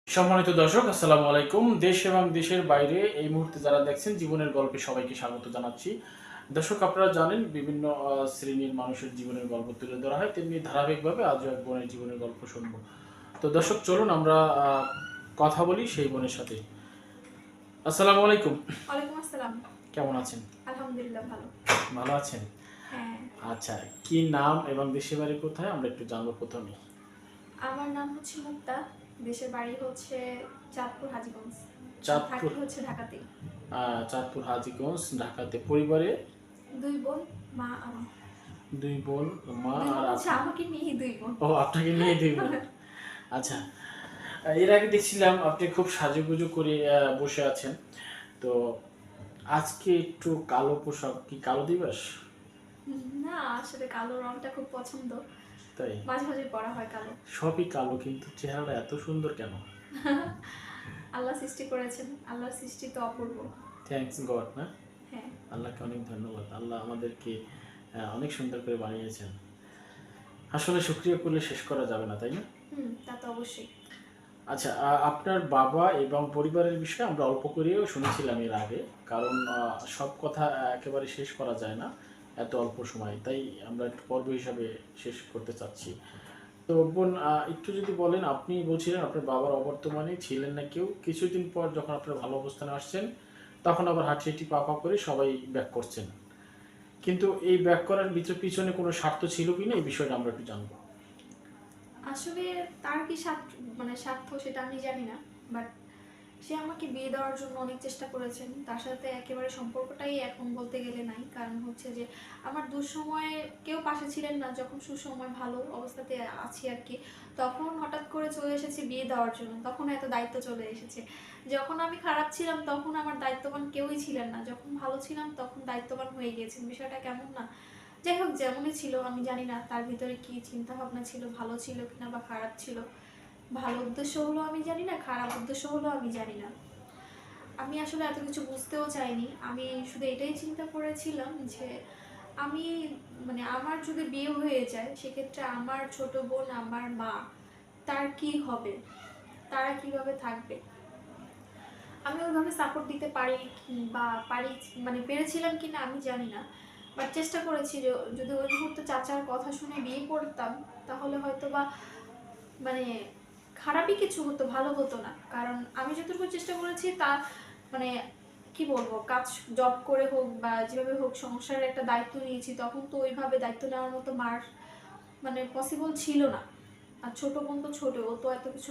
সম্মানিত দর্শক, আসসালামু আলাইকুম। দেশ এবং দেশের বাইরে এই মুহূর্তে যারা দেখছেন জীবনের গল্পে সবাইকে স্বাগত জানাচ্ছি। দর্শক, আপনারা জানেন বিভিন্ন শ্রেণীর মানুষের জীবনের গল্প তুলে ধরা হয়, তেমনি ধারাবাহিকভাবে আজও এক বোনের জীবনের গল্প শুনবো। তো দর্শক, চলুন আমরা কথা বলি সেই বোনের সাথে। আসসালামু আলাইকুম। ওয়ালাইকুম আসসালাম। কেমন আছেন? আলহামদুলিল্লাহ ভালো। ভালো আছেন? হ্যাঁ। আচ্ছা, কি নাম এবং দেশের বাড়ি কোথায় আমরা একটু জানবো প্রথমে। আমার নাম হচ্ছে মুক্তা। দেশের বাড়ি হচ্ছে চাঁদপুর হাজীগঞ্জ। চাঁদপুর। থাকি হচ্ছে ঢাকাতেই। চাঁদপুর হাজীগঞ্জ, ঢাকাতে। পরিবারে 2 বোন, মা আমি। দুই বোন, মা 2 আর বোন হচ্ছে আপনি। আমাকে নিয়ে 2 বোন। ও, আপনাকে নিয়ে দুই বোন। আচ্ছা, এর আগে দেখছিলাম আপনি খুব সাজুগুজু করে বসে আছেন। তো আজকে একটু কালো পোশাক, কি কালো দিবস? না, আসলে কালো রংটা খুব পছন্দ। তাই? মাঝে মাঝে পরা হয় কালো। সবই কালো, কিন্তু চেহারাটা এত সুন্দর কেন? আল্লাহ সৃষ্টি করেছেন। আল্লাহর সৃষ্টি তো অপূর্ব। থ্যাঙ্কস গড, না? হ্যাঁ। আল্লাহকে অনেক ধন্যবাদ। আল্লাহ আমাদেরকে অনেক সুন্দর করে বানিয়েছেন। আসলে শুকরিয়া করলে শেষ করা যাবে না, তাই না? তা তো অবশ্যই। আচ্ছা, আপনার বাবা এবং পরিবারের বিষয়ে আমরা অল্প করেও শুনেছিলাম এর আগে, কারণ সব কথা একেবারে শেষ করা যায় না এত অল্প সময়, তাই আমরা একটু পর্ব হিসাবে শেষ করতে চাচ্ছি। তো বোন, একটু যদি বলেন, আপনি বলছিলেন আপনার বাবার অবর্তমানে ছিলেন না কেউ, কিছুদিন পর যখন আপনার ভালো অবস্থানে আসছেন তখন আবার হাঁটি পা পা করে সবাই ব্যাক করছেন, কিন্তু এই ব্যাক করার পিছনে কোনো স্বার্থ ছিল কিনা এই বিষয়টা আমরা একটু জানবো। আসলে তার কি স্বার্থ সেটা আমি জানি না। বাট সে আমাকে বিয়ে দেওয়ার জন্য অনেক চেষ্টা করেছেন। তার সাথে একেবারে সম্পর্কটাই এখন বলতে গেলে নাই। কারণ হচ্ছে যে আমার দুঃসময়ে কেউ পাশে ছিলেন না। যখন সুসময় ভালো অবস্থাতে আছি আরকি, তখন হঠাৎ করে চলে এসেছে বিয়ে দেওয়ার জন্য। তখন এত দায়িত্ব চলে এসেছে। যখন আমি খারাপ ছিলাম তখন আমার দায়িত্ববান কেউই ছিলেন না। যখন ভালো ছিলাম তখন দায়িত্ববান হয়ে গিয়েছেন। বিষয়টা কেমন না? যাই হোক, যেমনই ছিল আমি জানি না তার ভিতরে কি চিন্তাভাবনা ছিল, ভালো ছিল কিনা বা খারাপ ছিল। ভালো উদ্দেশ্য হলো আমি জানি না, খারাপ উদ্দেশ্য হলো আমি জানি না। আমি আসলে এত কিছু বুঝতেও চাইনি। আমি শুধু এটাই চিন্তা করেছিলাম যে আমি আমার যদি বিয়ে হয়ে যায় সেক্ষেত্রে আমার ছোট বোন, আমার মা, তার কি হবে? তারা কিভাবে থাকবে? আমি ওইভাবে সাপোর্ট দিতে পারি বা পারি পেরেছিলাম কিনা আমি জানি না। বাট চেষ্টা করেছি যে যদি ওই মুহূর্তে চাচার কথা শুনে বিয়ে করতাম তাহলে হয়তোবা মানে খারাপই কিছু হতো, ভালো হতো না। কারণ আমি যতটুকু চেষ্টা করেছি তা মানে কি বলবো, কাজ জব করে হোক বা যেভাবে হোক সংসারের একটা দায়িত্ব নিয়েছি, তখন তো ওইভাবে দায়িত্ব নেওয়ার মতো মার পসিবল ছিল না। আর ছোট বোন তো ছোট, ও তো এত কিছু